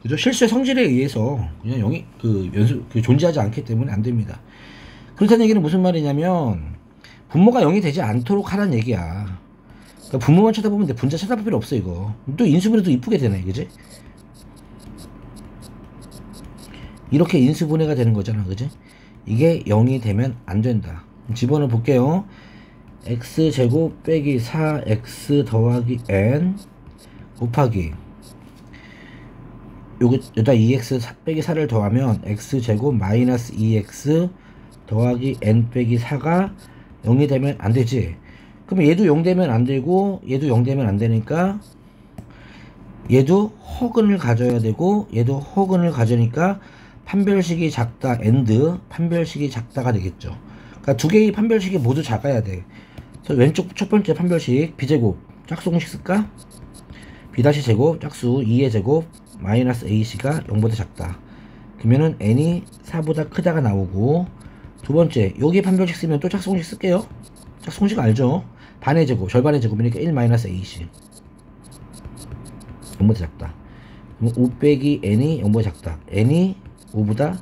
그죠? 실수의 성질에 의해서 그냥 0이 존재하지 않기 때문에 안 됩니다. 그렇다는 얘기는 무슨 말이냐면, 분모가 0이 되지 않도록 하라는 얘기야. 그러니까 분모만 쳐다보면 돼. 분자 쳐다볼 필요 없어, 이거. 또 인수분해도 이쁘게 되네, 그지? 이렇게 인수분해가 되는 거잖아, 그지? 이게 0이 되면 안 된다. 집어넣어 볼게요. x제곱 빼기 4x 더하기 n 곱하기 여기다 2x 빼기 4를 더하면 x제곱 마이너스 2x 더하기 n 빼기 4가 0이 되면 안 되지. 그럼 얘도 0 되면 안 되고, 얘도 0 되면 안 되니까, 얘도 허근을 가져야 되고, 얘도 허근을 가져니까 판별식이 작다, and 판별식이 작다가 되겠죠. 그러니까 두 개의 판별식이 모두 작아야 돼. 그래서 왼쪽 첫 번째 판별식 b제곱 짝수공식 쓸까? b-제곱 짝수 2의 제곱 마이너스 ac가 0보다 작다. 그러면은 n이 4보다 크다가 나오고, 두 번째 여기 판별식 쓰면 또 짝수공식 쓸게요. 짝수공식 알죠? 반의 제곱 절반의 제곱이니까 1 마이너스 ac 0보다 작다. 그럼 5 빼기 n이 0보다 작다. n이 5보다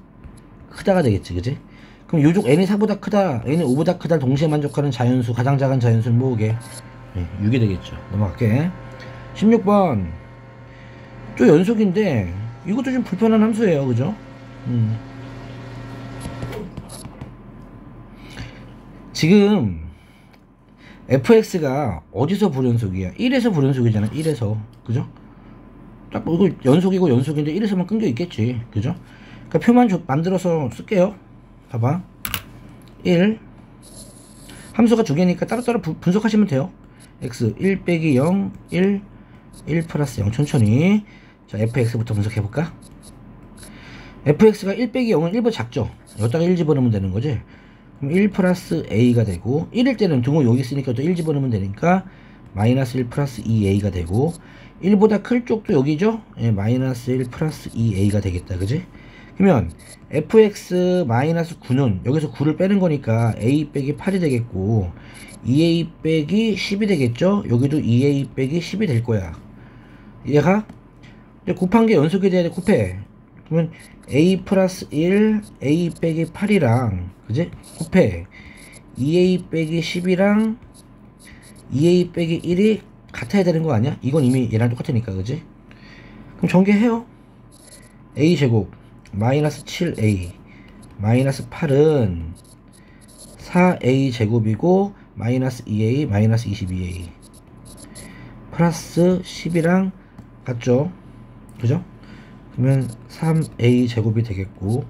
크다가 되겠지, 그지? 그럼 요쪽 n이 4보다 크다, n이 5보다 크다 동시에 만족하는 자연수, 가장 작은 자연수는 뭐게? 6이 되겠죠. 넘어갈게. 16번. 또 연속인데 이것도 좀 불편한 함수예요, 그죠? 지금 fx가 어디서 불연속이야? 1에서 불연속이잖아. 1에서. 그죠? 딱 이거 연속이고 연속인데 1에서만 끊겨 있겠지. 그죠? 그러니까 표만 만들어서 쓸게요. 봐봐. 1 함수가 두 개니까 따로따로 분석하시면 돼요. x 1 빼기 0 1 1 플러스 0 천천히. 자 fx부터 분석해볼까? fx가 1 빼기 0은 1보다 작죠. 여기다가 1 집어넣으면 되는 거지. 그럼 1 플러스 a가 되고 1일 때는 등호 여기 있으니까 또 1 집어넣으면 되니까 마이너스 1 플러스 2a가 되고 1보다 클 쪽도 여기죠. 예, 마이너스 1 플러스 2a가 되겠다. 그지? 그러면 fx 마이너스 9는 여기서 9를 빼는 거니까 a 빼기 8이 되겠고 2a 빼기 10이 되겠죠. 여기도 2a 빼기 10이 될 거야. 얘가 곱한 게 연속이 돼야 돼. 곱해. 그러면 a 플러스 1 a 빼기 8이랑 그지? 곱해 2a 빼기 10이랑 2a 빼기 1이 같아야 되는 거 아니야? 이건 이미 얘랑 똑같으니까. 그지? 그럼 전개해요. a 제곱 마이너스 7a 마이너스 8은 4a 제곱이고 마이너스 2a 마이너스 22a 플러스 10이랑 같죠? 그죠? 그러면 3a 제곱이 되겠고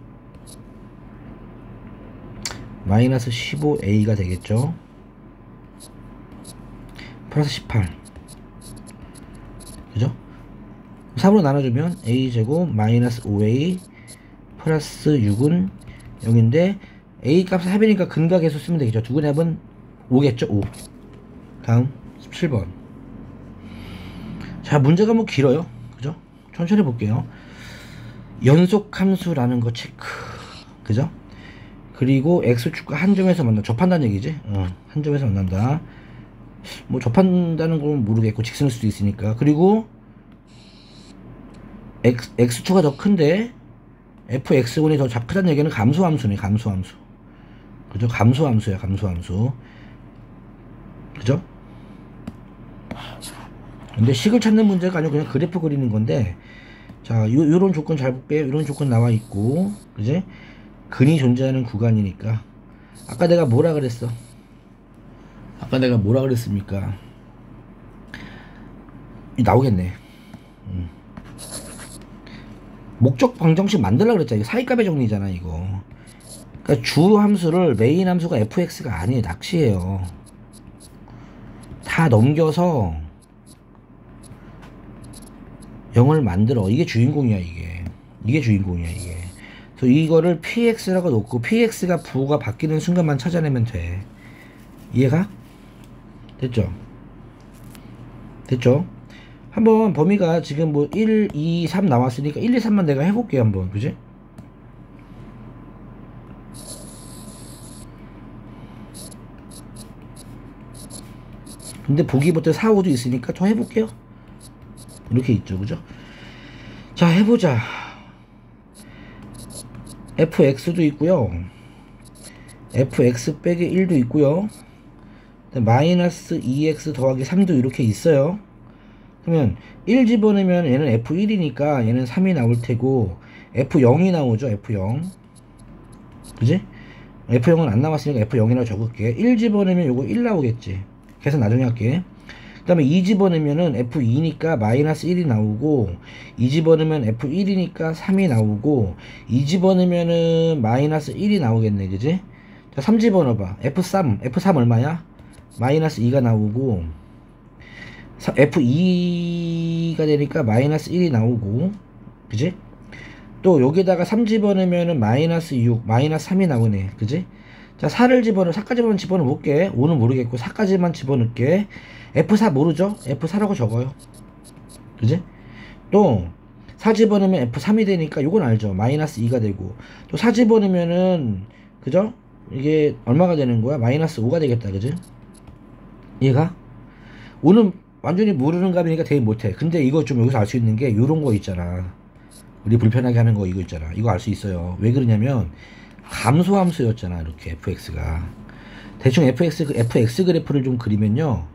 마이너스 15a가 되겠죠. 플러스 18 그죠? 3으로 나눠주면 a 제곱 마이너스 5a 플러스 6은 0인데 a 값을 4이니까 근각에서 쓰면 되겠죠. 두근의 합은 5겠죠. 5. 다음 17번. 자 문제가 뭐 길어요. 그죠? 천천히 볼게요. 연속함수라는 거 체크. 그죠? 그리고 x축과 한 점에서 만나. 접한다는 얘기지. 한 점에서 만난다. 뭐 접한다는 건 모르겠고 직선일 수도 있으니까. 그리고 x축가 더 큰데 fx1이 더 크다는 얘기는 감소함수네. 감소함수. 그죠? 감소함수야. 감소함수. 그죠? 근데 식을 찾는 문제가 아니고 그냥 그래프 그리는 건데, 자 요런 조건 잘 볼게요. 요런 조건 나와 있고, 그지? 근이 존재하는 구간이니까. 아까 내가 뭐라 그랬어? 아까 내가 뭐라 그랬습니까? 나오겠네. 목적 방정식 만들라 그랬잖아. 이거 사이값의 정리잖아 이거. 그러니까 주 함수를 메인 함수가 fx가 아니에요. 낚시예요. 다 넘겨서 0을 만들어. 이게 주인공이야. 이게 주인공이야. 이게. 그래서 이거를 px라고 놓고 px가 부호가 바뀌는 순간만 찾아내면 돼. 이해가? 됐죠? 됐죠? 한번 범위가 지금 뭐 1, 2, 3 나왔으니까 1, 2, 3만 내가 해볼게요. 한번. 그지? 근데 보기부터 4, 5도 있으니까 더 해볼게요. 이렇게 있죠. 그죠? 자 해보자. fx도 있고요. fx 빼기 1도 있고요. 마이너스 2x 더하기 3도 이렇게 있어요. 그러면 1 집어넣으면 얘는 f1이니까 얘는 3이 나올 테고 f0이 나오죠. f0. 그지? f0은 안 나왔으니까 f0이라고 적을게. 1 집어넣으면 요거 1 나오겠지. 계산 나중에 할게. 그 다음에 2 집어넣으면 f2니까 마이너스 1이 나오고, 2 집어넣으면 f1이니까 3이 나오고, 2 집어넣으면은 마이너스 1이 나오겠네. 그지? 자, 3 집어넣어봐. f3 얼마야? 마이너스 2가 나오고, f2가 되니까 마이너스 1이 나오고, 그지? 또 여기다가 3 집어넣으면은 마이너스 6, 마이너스 3이 나오네. 그지? 자, 4까지만 집어넣을게. 5는 모르겠고 4까지만 집어넣을게. F4 모르죠? F4라고 적어요. 그지? 또 4 집어넣으면 F3이 되니까 요건 알죠? 마이너스 2가 되고, 또 4 집어넣으면은 그죠? 이게 얼마가 되는 거야? 마이너스 5가 되겠다. 그지? 얘가 5는 완전히 모르는 값이니까 되게 못해. 근데 이거 좀 여기서 알 수 있는 게 요런 거 있잖아. 우리 불편하게 하는 거 이거 있잖아. 이거 알 수 있어요. 왜 그러냐면 감소함수였잖아. 이렇게 fx가. 대충 fx 그래프를 좀 그리면요,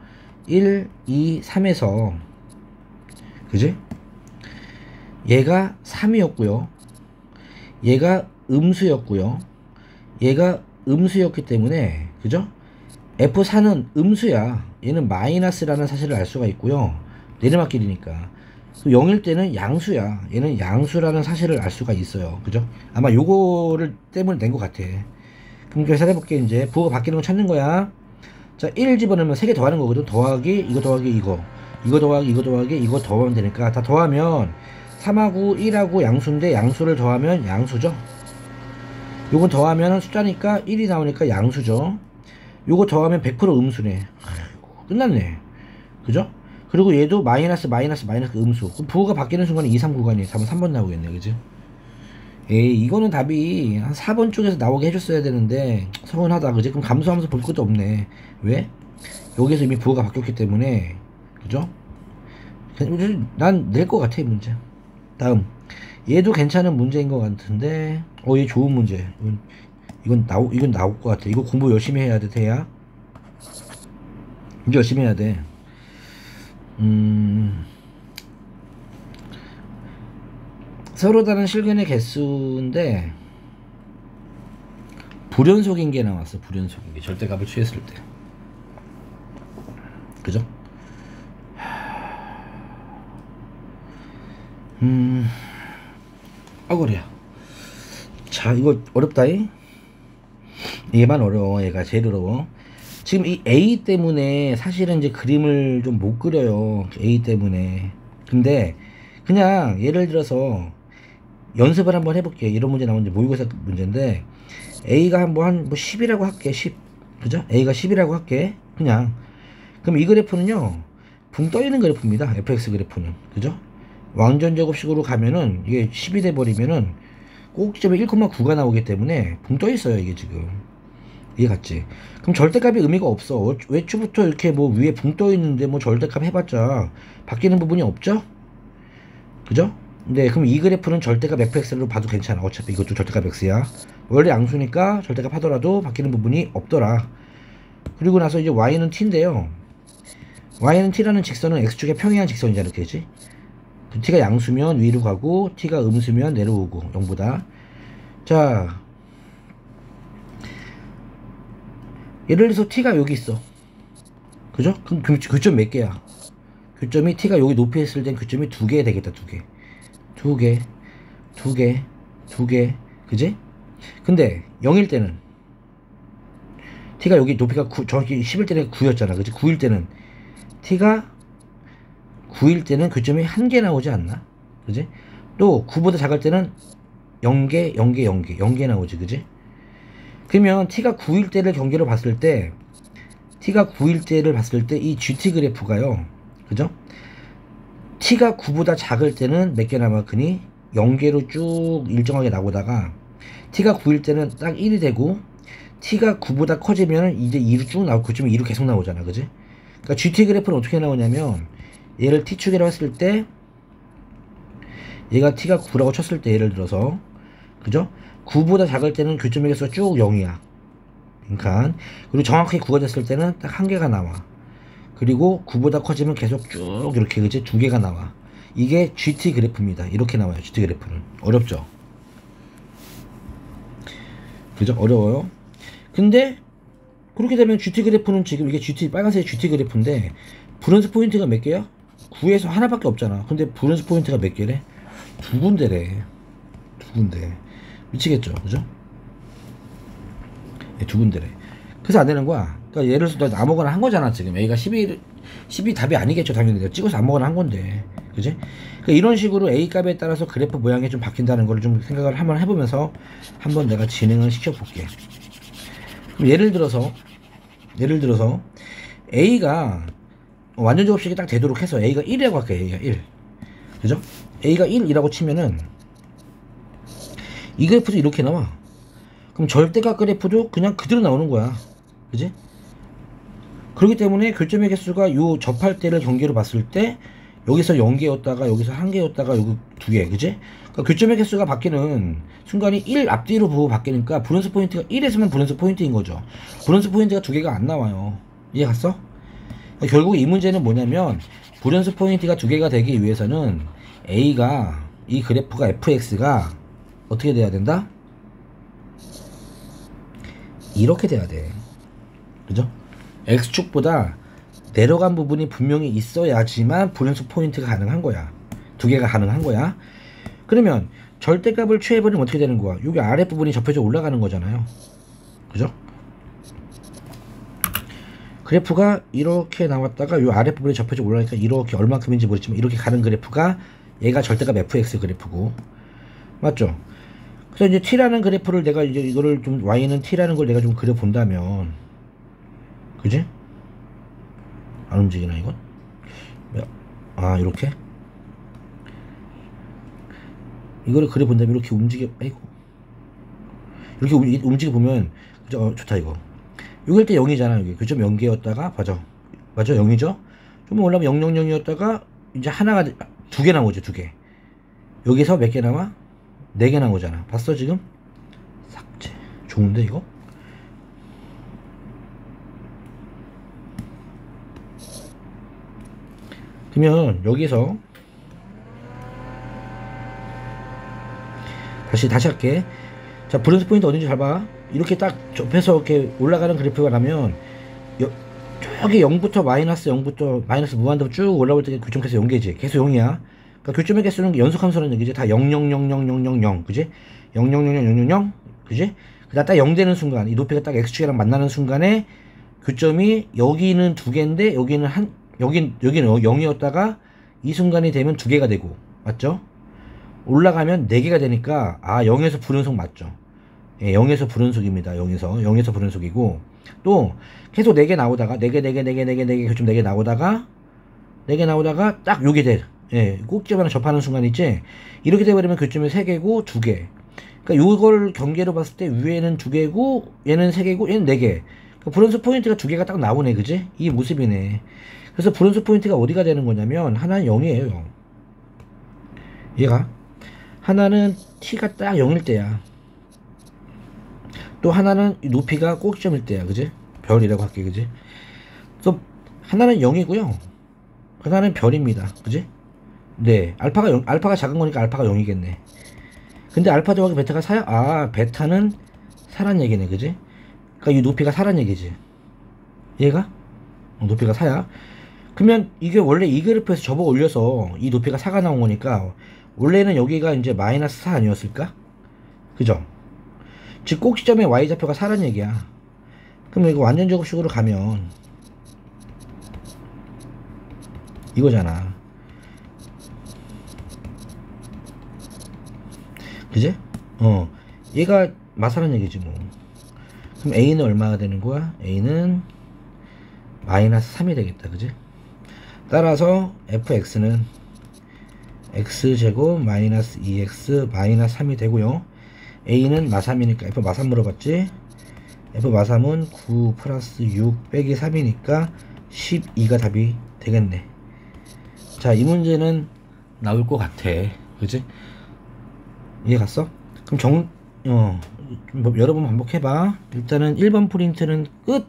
1, 2, 3에서 그지? 얘가 3이었고요, 얘가 음수였고요, 얘가 음수였기 때문에 그죠? F4는 음수야. 얘는 마이너스라는 사실을 알 수가 있고요. 내리막길이니까. 0일 때는 양수야. 얘는 양수라는 사실을 알 수가 있어요. 그죠? 아마 요거를 때문에 낸 것 같아. 그럼 계산해볼게. 이제 부호가 바뀌는 거 찾는 거야. 자, 1 집어넣으면 3개 더하는 거거든. 더하기 이거 더하기 이거 더하기 이거 더하기 이거 더하면 되니까 다 더하면 3하고 1하고 양수인데 양수를 더하면 양수죠. 요건 더하면 숫자니까 1이 나오니까 양수죠. 요거 더하면 100% 음수네. 아이고, 끝났네. 그죠? 그리고 얘도 마이너스 음수. 그럼 부호가 바뀌는 순간에 2, 3 구간이 답은 3번 나오겠네. 그죠? 에이, 이거는 답이 한 4번 쪽에서 나오게 해줬어야 되는데 서운하다. 그지? 그럼 감수하면서 볼 것도 없네. 왜? 여기서 이미 부호가 바뀌었기 때문에. 그죠? 난 낼 것 같아. 이 문제. 다음, 얘도 괜찮은 문제인 것 같은데 얘 좋은 문제. 이건 나올 것 같아. 이거 공부 열심히 해야 돼. 태야 이제 열심히 해야 돼. 서로 다른 실근의 개수인데 불연속인 게 나왔어. 불연속인 게 절대값을 취했을 때. 그죠? 그래야. 자, 이거 어렵다잉. 얘만 어려워. 얘가 제일 어려워. 지금 이 A 때문에 사실은 이제 그림을 좀 못 그려요. A 때문에. 근데 그냥 예를 들어서 연습을 한번 해볼게. 이런 문제 나오는데 모의고사 문제인데 A가 한번 10이라고 할게. 10. 그죠? A가 10이라고 할게. 그냥. 그럼 이 그래프는요, 붕 떠있는 그래프입니다. fx 그래프는. 그죠? 왕전 제곱식으로 가면은 이게 10이 돼버리면은 꼭지점에 1,9가 나오기 때문에 붕 떠있어요. 이게 지금. 이해 갔지? 그럼 절대값이 의미가 없어. 외추부터 이렇게 뭐 위에 붕 떠있는데 뭐 절대값 해봤자 바뀌는 부분이 없죠? 그죠? 네, 그럼 이 그래프는 절대값 fx로 봐도 괜찮아. 어차피 이것도 절대값 x야. 원래 양수니까 절대값 하더라도 바뀌는 부분이 없더라. 그리고 나서 이제 y는 t인데요. y는 t라는 직선은 x축의 평행한 직선이잖아. 이렇게 되지? t가 양수면 위로 가고 t가 음수면 내려오고 0보다. 자, 예를 들어서 t가 여기 있어. 그죠? 그럼 교점 몇 개야? 교점이 t가 여기 높이 있을 땐 교점이 2개 되겠다. 2개. 그지? 근데 0일 때는 t가 여기 높이가 정확히 10일 때는 9였잖아. 그지? 9일 때는 t가 9일 때는 교점이 1개 나오지 않나? 그지? 또 9보다 작을 때는 0개 나오지. 그지? 그러면 t가 9일 때를 경계로 봤을 때 이 GT 그래프가요. 그죠? t가 9보다 작을 때는 몇 개 남았으니 0개로 쭉 일정하게 나오다가 t가 9일 때는 딱 1이 되고 t가 9보다 커지면 이제 2로 쭉 나오고 그쯤에 2로 계속 나오잖아. 그지? 그러니까 GT 그래프는 어떻게 나오냐면 얘를 t축이라고 했을 때 얘가 t가 9라고 쳤을 때 예를 들어서 그죠? 9보다 작을 때는 교점의 개수가 쭉 0이야. 그러니까 그리고 정확하게 9가 됐을 때는 딱 1개가 나와. 그리고 9보다 커지면 계속 쭉 이렇게 그지? 2개가 나와. 이게 GT 그래프입니다. 이렇게 나와요. GT 그래프는. 어렵죠? 그죠? 어려워요? 근데 그렇게 되면 GT 그래프는 지금 이게 빨간색 GT 그래프인데 브론즈 포인트가 몇 개야? 9에서 하나밖에 없잖아. 근데 브론즈 포인트가 몇 개래? 2군데래. 2군데. 미치겠죠? 그죠? 네, 2군데래. 그래서 안 되는 거야. 그러니까 예를 들어서 아무거나 한 거잖아. 지금 A가 10이 답이 아니겠죠. 당연히 내가 찍어서 아무거나 한 건데. 그지? 그러니까 이런 식으로 A 값에 따라서 그래프 모양이 좀 바뀐다는 걸 좀 생각을 한번 해보면서 한번 내가 진행을 시켜볼게. 그럼 예를 들어서 A가 완전 제곱식이 딱 되도록 해서 A가 1이라고 할게요. A가 1. 그죠? A가 1이라고 치면은 이 그래프도 이렇게 나와. 그럼 절대값 그래프도 그냥 그대로 나오는 거야. 그지? 그렇기 때문에 교점의 개수가 요 접할 때를 경계로 봤을 때 여기서 0개였다가 여기서 1개였다가 여기 2개. 그지? 그러니까 교점의 개수가 바뀌는 순간이 1 앞뒤로 보고 바뀌니까 브론즈 포인트가 1에서만 브론즈 포인트인 거죠. 브론즈 포인트가 2개가 안 나와요. 이해 갔어? 그러니까 결국 이 문제는 뭐냐면 브론즈 포인트가 2개가 되기 위해서는 A가 이 그래프가 fx가 어떻게 돼야 된다? 이렇게 돼야 돼. 그죠? X축보다 내려간 부분이 분명히 있어야지만 불연속 포인트가 가능한 거야. 두 개가 가능한 거야. 그러면 절대값을 취해버리면 어떻게 되는 거야? 여기 아랫부분이 접혀져 올라가는 거잖아요. 그죠? 그래프가 이렇게 나왔다가 이 아랫부분이 접혀져 올라가니까 이렇게 얼마큼인지 모르지만 이렇게 가는 그래프가 얘가 절대값 fx 그래프고, 맞죠? 그래서 이제 t라는 그래프를 내가 이제 이거를 좀 y는 t라는 걸 내가 좀 그려본다면, 그지? 안 움직이나 이건? 아, 이렇게 이거를 그려본다면 이렇게 움직여, 아이고, 이렇게 움직여 보면, 그죠? 좋다 이거. 여기일 때 0이잖아. 여기 그점 0개였다가 맞아 0이죠. 좀 올라가면 000이었다가 이제 하나가 두 개 나오죠. 두 개. 여기서 몇 개 나와? 4개 나오잖아. 봤어 지금? 삭제. 좋은데 이거? 그러면 여기서 다시 할게. 자, 브론즈 포인트 어딘지 잘 봐. 이렇게 딱 접해서 이렇게 올라가는 그래프가 나면 저기 0부터 마이너스 0부터 마이너스 무한대로 쭉 올라올 때 교점 개수 0개지. 개수 0이야. 그러니까 교점의 개수는 연속 함수라는 얘기지. 다 0, 0, 0, 0, 0, 0, 0, 그지? 0, 0, 0, 0, 0, 0, 0, 그지? 그다음 딱 0 되는 순간, 이 높이가 딱 x축이랑 만나는 순간에 교점이 여기는 두 개인데 여기는 여기는 0이었다가 이 순간이 되면 두 개가 되고, 맞죠? 올라가면 4개가 되니까 0에서 불연속 맞죠. 예, 0에서 불연속입니다. 0에서 불연속이고, 또 계속 4개 나오다가 4개 교점 4개 나오다가 딱 요게 돼. 예, 꼭지점이랑 접하는 순간 있지. 이렇게 돼버리면 교점이 3개고 2개. 그러니까 요걸 경계로 봤을 때 위에는 2개고 얘는 3개고 얘는 4개. 그러니까 불연속 포인트가 2개가 딱 나오네, 그지? 이 모습이네. 그래서 불연속 포인트가 어디가 되는 거냐면 하나는 0이에요. 0. 얘가 하나는 t가 딱 0일 때야. 또 하나는 높이가 꼭지점일 때야, 그지? 별이라고 할게, 그지? 그래서 하나는 0이고요. 하나는 별입니다, 그지? 네, 알파가 작은 거니까 알파가 0이겠네. 근데 알파 더하기 베타가 4야? 베타는 4란 얘기네, 그지? 그러니까 이 높이가 4란 얘기지. 얘가? 높이가 4야. 그러면 이게 원래 이 그래프에서 접어 올려서 이 높이가 4가 나온 거니까 원래는 여기가 이제 마이너스 4 아니었을까? 그죠? 즉 꼭지점의 y좌표가 4란 얘기야. 그럼 이거 완전 제곱식으로 가면 이거잖아. 그지? 얘가 마사란 얘기지 뭐. 그럼 a는 얼마가 되는 거야? a는 마이너스 3이 되겠다, 그지? 따라서 fx는 x제곱 마이너스 2x 마이너스 3이 되고요. a는 마3이니까 f 마3 물어봤지? f 마3은 9 플러스 6 빼기 3이니까 12가 답이 되겠네. 자, 이 문제는 나올 것 같아, 그지? 이해 갔어? 그럼 여러 번 반복해봐. 일단은 1번 프린트는 끝.